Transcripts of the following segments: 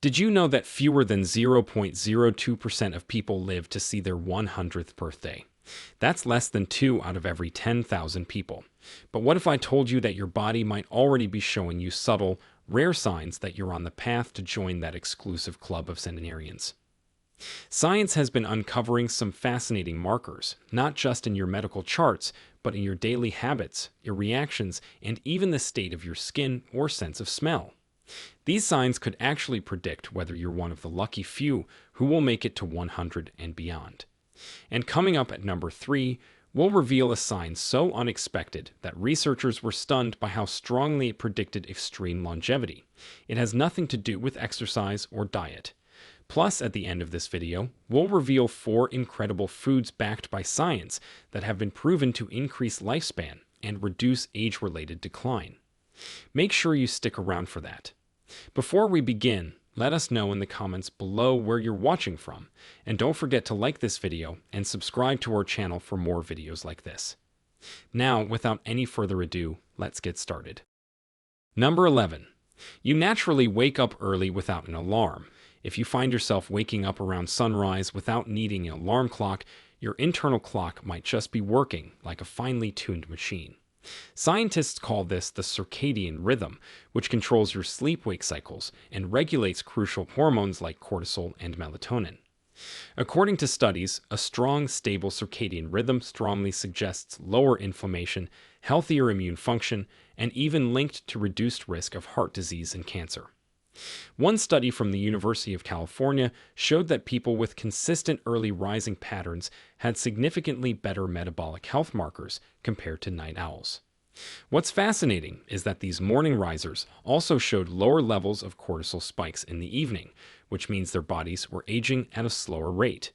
Did you know that fewer than 0.02% of people live to see their 100th birthday? That's less than 2 out of every 10,000 people. But what if I told you that your body might already be showing you subtle, rare signs that you're on the path to join that exclusive club of centenarians? Science has been uncovering some fascinating markers, not just in your medical charts, but in your daily habits, your reactions, and even the state of your skin or sense of smell. These signs could actually predict whether you're one of the lucky few who will make it to 100 and beyond. And coming up at number 3, we'll reveal a sign so unexpected that researchers were stunned by how strongly it predicted extreme longevity. It has nothing to do with exercise or diet. Plus, at the end of this video, we'll reveal 4 incredible foods backed by science that have been proven to increase lifespan and reduce age-related decline. Make sure you stick around for that. Before we begin, let us know in the comments below where you're watching from, and don't forget to like this video and subscribe to our channel for more videos like this. Now, without any further ado, let's get started. Number 11. You naturally wake up early without an alarm. If you find yourself waking up around sunrise without needing an alarm clock, your internal clock might just be working like a finely tuned machine. Scientists call this the circadian rhythm, which controls your sleep-wake cycles and regulates crucial hormones like cortisol and melatonin. According to studies, a strong, stable circadian rhythm strongly suggests lower inflammation, healthier immune function, and even linked to reduced risk of heart disease and cancer. One study from the University of California showed that people with consistent early rising patterns had significantly better metabolic health markers compared to night owls. What's fascinating is that these morning risers also showed lower levels of cortisol spikes in the evening, which means their bodies were aging at a slower rate.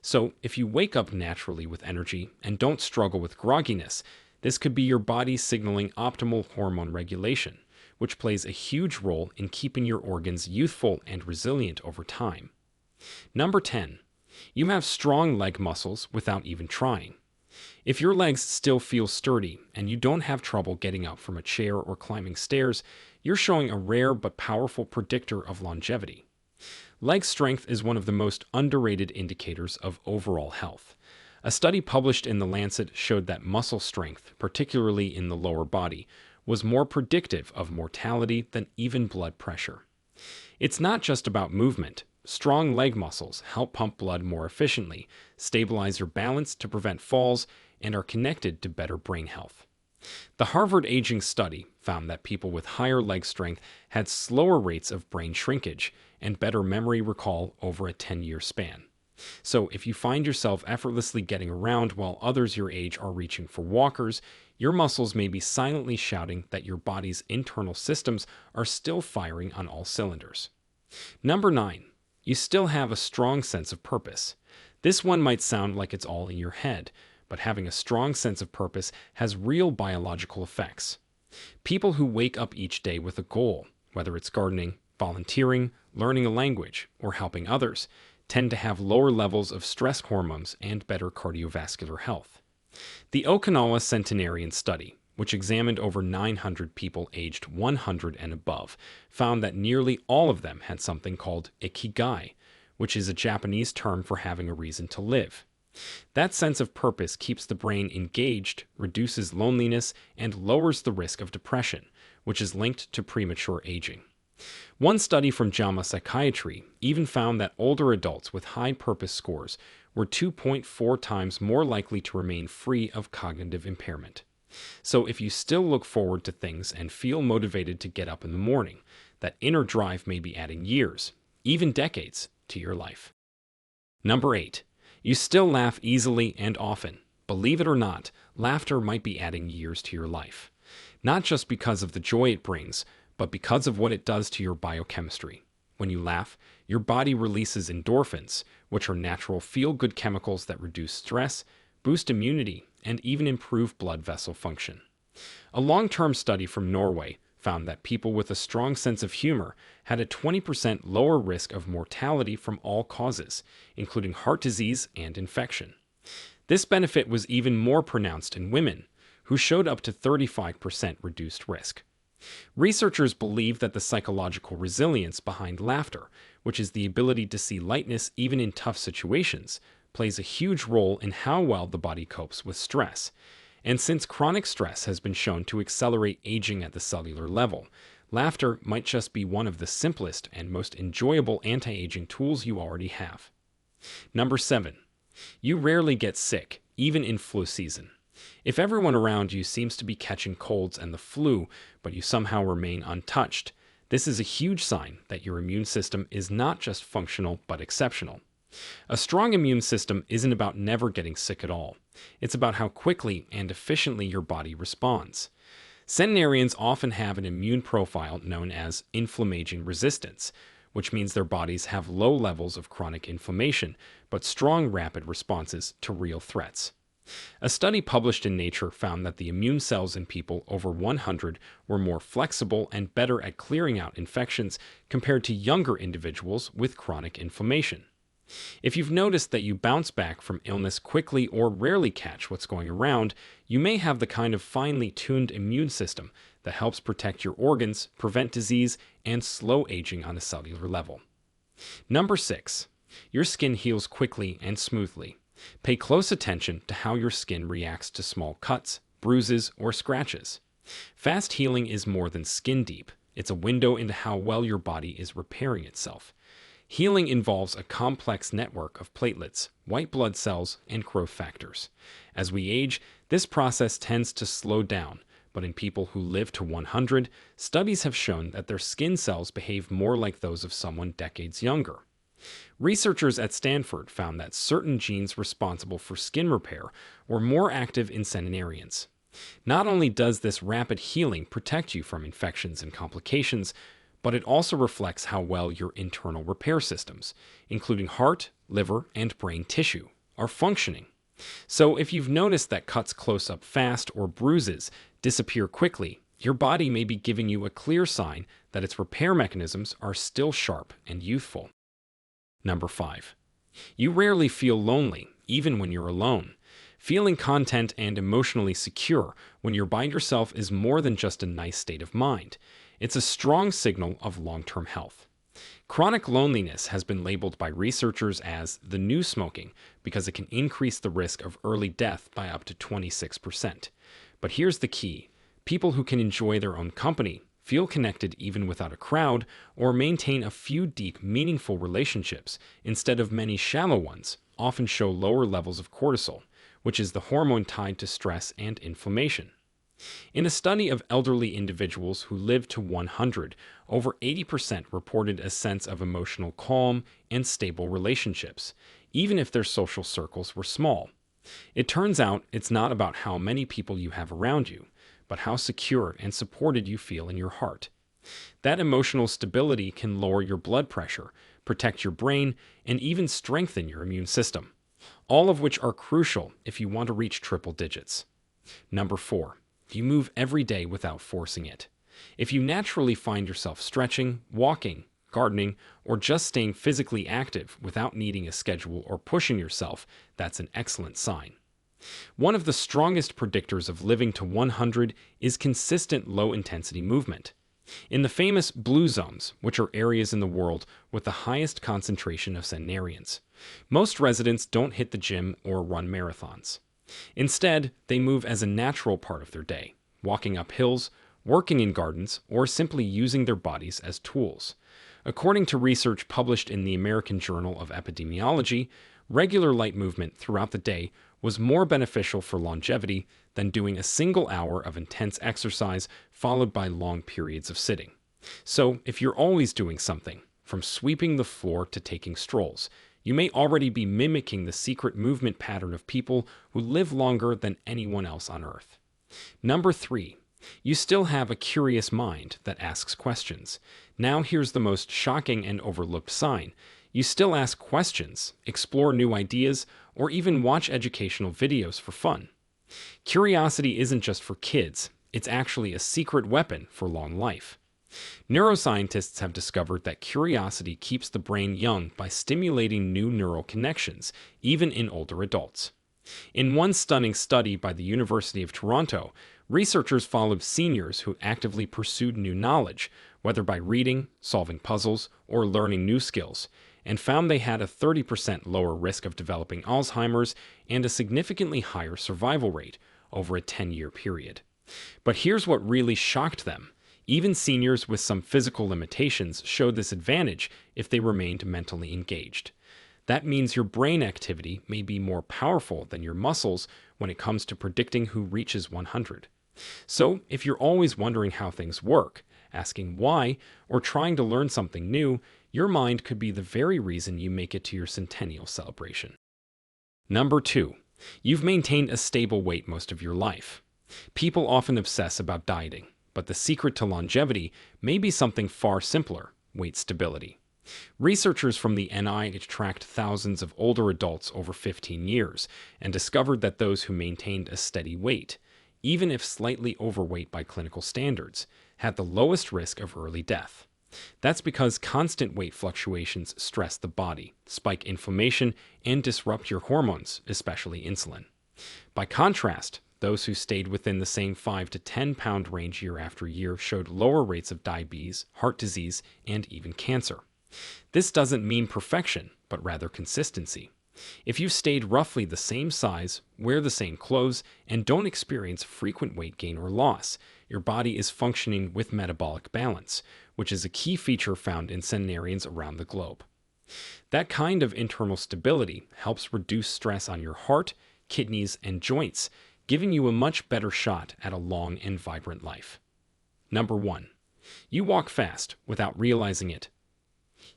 So, if you wake up naturally with energy and don't struggle with grogginess, this could be your body signaling optimal hormone regulation, which plays a huge role in keeping your organs youthful and resilient over time. Number 10. You have strong leg muscles without even trying. If your legs still feel sturdy and you don't have trouble getting up from a chair or climbing stairs, you're showing a rare but powerful predictor of longevity. Leg strength is one of the most underrated indicators of overall health. A study published in The Lancet showed that muscle strength, particularly in the lower body, was more predictive of mortality than even blood pressure. It's not just about movement. Strong leg muscles help pump blood more efficiently, stabilize your balance to prevent falls, and are connected to better brain health. The Harvard Aging Study found that people with higher leg strength had slower rates of brain shrinkage and better memory recall over a 10-year span. So if you find yourself effortlessly getting around while others your age are reaching for walkers, your muscles may be silently shouting that your body's internal systems are still firing on all cylinders. Number 9. You still have a strong sense of purpose. This one might sound like it's all in your head, but having a strong sense of purpose has real biological effects. People who wake up each day with a goal, whether it's gardening, volunteering, learning a language, or helping others, tend to have lower levels of stress hormones and better cardiovascular health. The Okinawa Centenarian Study, which examined over 900 people aged 100 and above, found that nearly all of them had something called ikigai, which is a Japanese term for having a reason to live. That sense of purpose keeps the brain engaged, reduces loneliness, and lowers the risk of depression, which is linked to premature aging. One study from JAMA Psychiatry even found that older adults with high purpose scores were 2.4 times more likely to remain free of cognitive impairment. So if you still look forward to things and feel motivated to get up in the morning, that inner drive may be adding years, even decades, to your life. Number 8. You still laugh easily and often. Believe it or not, laughter might be adding years to your life. Not just because of the joy it brings, but because of what it does to your biochemistry. When you laugh, your body releases endorphins, which are natural feel-good chemicals that reduce stress, boost immunity, and even improve blood vessel function. A long-term study from Norway found that people with a strong sense of humor had a 20% lower risk of mortality from all causes, including heart disease and infection. This benefit was even more pronounced in women, who showed up to 35% reduced risk. Researchers believe that the psychological resilience behind laughter, which is the ability to see lightness even in tough situations, plays a huge role in how well the body copes with stress. And since chronic stress has been shown to accelerate aging at the cellular level, laughter might just be one of the simplest and most enjoyable anti-aging tools you already have. Number 7. You rarely get sick, even in flu season. If everyone around you seems to be catching colds and the flu, but you somehow remain untouched, this is a huge sign that your immune system is not just functional but exceptional. A strong immune system isn't about never getting sick at all. It's about how quickly and efficiently your body responds. Centenarians often have an immune profile known as inflammaging resistance, which means their bodies have low levels of chronic inflammation, but strong rapid responses to real threats. A study published in Nature found that the immune cells in people over 100 were more flexible and better at clearing out infections compared to younger individuals with chronic inflammation. If you've noticed that you bounce back from illness quickly or rarely catch what's going around, you may have the kind of finely tuned immune system that helps protect your organs, prevent disease, and slow aging on a cellular level. Number 6. Your skin heals quickly and smoothly. Pay close attention to how your skin reacts to small cuts, bruises, or scratches. Fast healing is more than skin deep. It's a window into how well your body is repairing itself. Healing involves a complex network of platelets, white blood cells, and growth factors. As we age, this process tends to slow down, but in people who live to 100, studies have shown that their skin cells behave more like those of someone decades younger. Researchers at Stanford found that certain genes responsible for skin repair were more active in centenarians. Not only does this rapid healing protect you from infections and complications, but it also reflects how well your internal repair systems, including heart, liver, and brain tissue, are functioning. So if you've noticed that cuts close up fast or bruises disappear quickly, your body may be giving you a clear sign that its repair mechanisms are still sharp and youthful. Number 5. You rarely feel lonely, even when you're alone. Feeling content and emotionally secure when you're by yourself is more than just a nice state of mind. It's a strong signal of long-term health. Chronic loneliness has been labeled by researchers as the new smoking because it can increase the risk of early death by up to 26%. But here's the key. People who can enjoy their own company, feel connected even without a crowd, or maintain a few deep, meaningful relationships instead of many shallow ones often show lower levels of cortisol, which is the hormone tied to stress and inflammation. In a study of elderly individuals who lived to 100, over 80% reported a sense of emotional calm and stable relationships, even if their social circles were small. It turns out it's not about how many people you have around you, but how secure and supported you feel in your heart. That emotional stability can lower your blood pressure, protect your brain, and even strengthen your immune system, all of which are crucial if you want to reach triple digits. Number 4. You move every day without forcing it. If you naturally find yourself stretching, walking, gardening, or just staying physically active without needing a schedule or pushing yourself, that's an excellent sign. One of the strongest predictors of living to 100 is consistent low-intensity movement. In the famous blue zones, which are areas in the world with the highest concentration of centenarians, most residents don't hit the gym or run marathons. Instead, they move as a natural part of their day, walking up hills, working in gardens, or simply using their bodies as tools. According to research published in the American Journal of Epidemiology, regular light movement throughout the day was more beneficial for longevity than doing a single hour of intense exercise followed by long periods of sitting. So, if you're always doing something, from sweeping the floor to taking strolls, you may already be mimicking the secret movement pattern of people who live longer than anyone else on Earth. Number 3. You still have a curious mind that asks questions. Now here's the most shocking and overlooked sign. You still ask questions, explore new ideas, or even watch educational videos for fun. Curiosity isn't just for kids, it's actually a secret weapon for long life. Neuroscientists have discovered that curiosity keeps the brain young by stimulating new neural connections, even in older adults. In one stunning study by the University of Toronto, researchers followed seniors who actively pursued new knowledge, whether by reading, solving puzzles, or learning new skills, and found they had a 30% lower risk of developing Alzheimer's and a significantly higher survival rate over a 10-year period. But here's what really shocked them. Even seniors with some physical limitations showed this advantage if they remained mentally engaged. That means your brain activity may be more powerful than your muscles when it comes to predicting who reaches 100. So, if you're always wondering how things work, asking why, or trying to learn something new, your mind could be the very reason you make it to your centennial celebration. Number 2. You've maintained a stable weight most of your life. People often obsess about dieting, but the secret to longevity may be something far simpler: weight stability. Researchers from the NIH tracked thousands of older adults over 15 years and discovered that those who maintained a steady weight, even if slightly overweight by clinical standards, had the lowest risk of early death. That's because constant weight fluctuations stress the body, spike inflammation, and disrupt your hormones, especially insulin. By contrast, those who stayed within the same 5 to 10 pound range year after year showed lower rates of diabetes, heart disease, and even cancer. This doesn't mean perfection, but rather consistency. If you've stayed roughly the same size, wear the same clothes, and don't experience frequent weight gain or loss, your body is functioning with metabolic balance, which is a key feature found in centenarians around the globe. That kind of internal stability helps reduce stress on your heart, kidneys, and joints, giving you a much better shot at a long and vibrant life. Number 1. You walk fast without realizing it.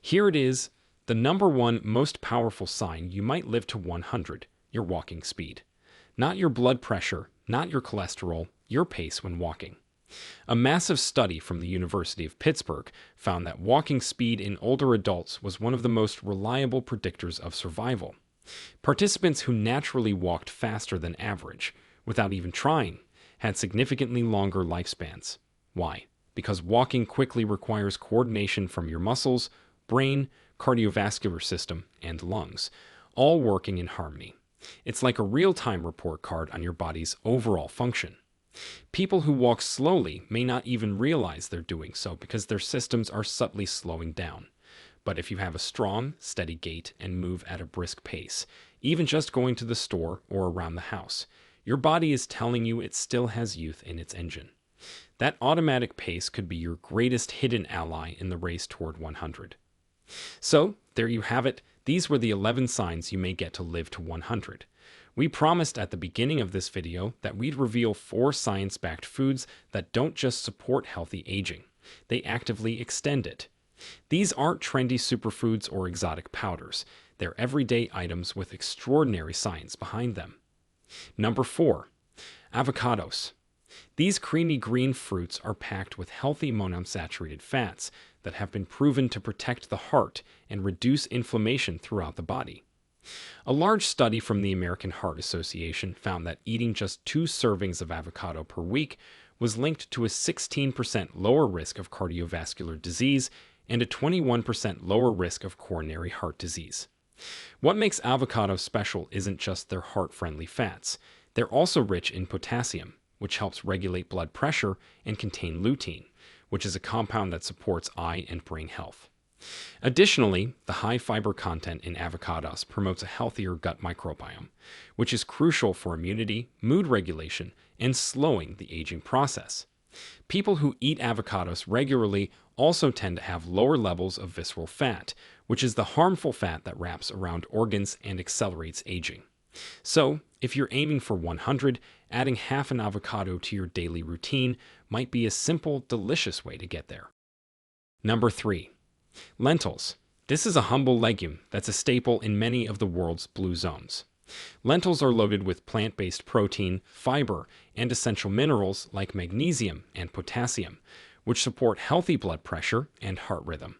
Here it is, the number one most powerful sign you might live to 100, your walking speed. Not your blood pressure, not your cholesterol, your pace when walking. A massive study from the University of Pittsburgh found that walking speed in older adults was one of the most reliable predictors of survival. Participants who naturally walked faster than average, without even trying, had significantly longer lifespans. Why? Because walking quickly requires coordination from your muscles, brain, cardiovascular system, and lungs, all working in harmony. It's like a real-time report card on your body's overall function. People who walk slowly may not even realize they're doing so because their systems are subtly slowing down. But if you have a strong, steady gait and move at a brisk pace, even just going to the store or around the house, your body is telling you it still has youth in its engine. That automatic pace could be your greatest hidden ally in the race toward 100. So, there you have it. These were the 11 signs you may get to live to 100. We promised at the beginning of this video that we'd reveal 4 science-backed foods that don't just support healthy aging, they actively extend it. These aren't trendy superfoods or exotic powders. They're everyday items with extraordinary science behind them. Number 4. Avocados. These creamy green fruits are packed with healthy monounsaturated fats that have been proven to protect the heart and reduce inflammation throughout the body. A large study from the American Heart Association found that eating just 2 servings of avocado per week was linked to a 16% lower risk of cardiovascular disease and a 21% lower risk of coronary heart disease. What makes avocados special isn't just their heart-friendly fats. They're also rich in potassium, which helps regulate blood pressure, and contain lutein, which is a compound that supports eye and brain health. Additionally, the high fiber content in avocados promotes a healthier gut microbiome, which is crucial for immunity, mood regulation, and slowing the aging process. People who eat avocados regularly also tend to have lower levels of visceral fat, which is the harmful fat that wraps around organs and accelerates aging. So, if you're aiming for 100, adding half an avocado to your daily routine might be a simple, delicious way to get there. Number 3. Lentils. This is a humble legume that's a staple in many of the world's blue zones. Lentils are loaded with plant-based protein, fiber, and essential minerals like magnesium and potassium, which support healthy blood pressure and heart rhythm.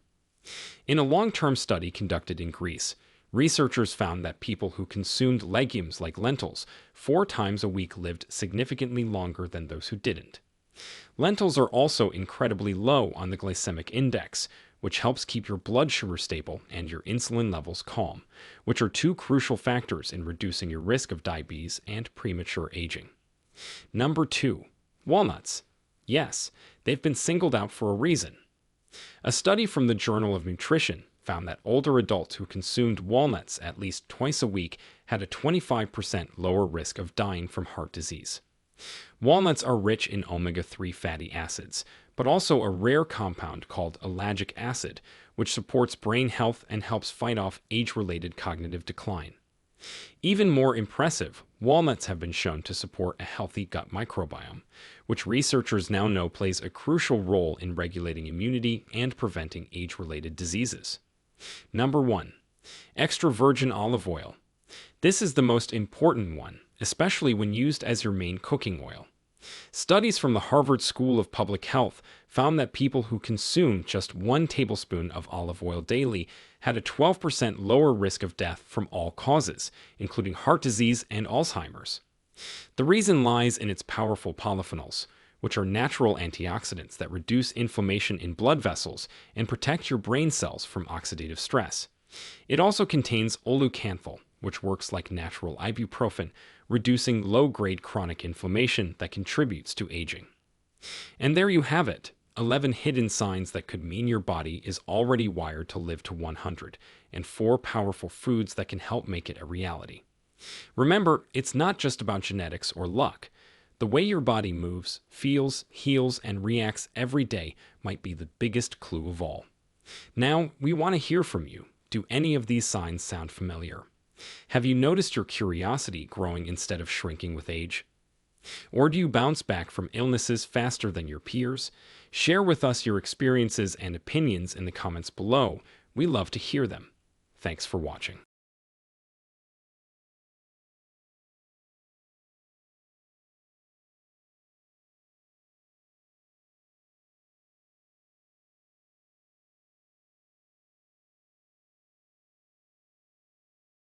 In a long-term study conducted in Greece, researchers found that people who consumed legumes like lentils 4 times a week lived significantly longer than those who didn't. Lentils are also incredibly low on the glycemic index, which helps keep your blood sugar stable and your insulin levels calm, which are two crucial factors in reducing your risk of diabetes and premature aging. Number 2, walnuts. Yes, they've been singled out for a reason. A study from the Journal of Nutrition found that older adults who consumed walnuts at least twice a week had a 25% lower risk of dying from heart disease. Walnuts are rich in omega-3 fatty acids, but also a rare compound called ellagic acid, which supports brain health and helps fight off age-related cognitive decline. Even more impressive, walnuts have been shown to support a healthy gut microbiome, which researchers now know plays a crucial role in regulating immunity and preventing age-related diseases. Number 1, extra virgin olive oil. This is the most important one, especially when used as your main cooking oil. Studies from the Harvard School of Public Health found that people who consume just 1 tablespoon of olive oil daily had a 12% lower risk of death from all causes, including heart disease and Alzheimer's. The reason lies in its powerful polyphenols, which are natural antioxidants that reduce inflammation in blood vessels and protect your brain cells from oxidative stress. It also contains oleucanthal, which works like natural ibuprofen, reducing low-grade chronic inflammation that contributes to aging. And there you have it, 11 hidden signs that could mean your body is already wired to live to 100, and 4 powerful foods that can help make it a reality. Remember, it's not just about genetics or luck. The way your body moves, feels, heals, and reacts every day might be the biggest clue of all. Now, we want to hear from you. Do any of these signs sound familiar? Have you noticed your curiosity growing instead of shrinking with age? Or do you bounce back from illnesses faster than your peers? Share with us your experiences and opinions in the comments below. We love to hear them. Thanks for watching.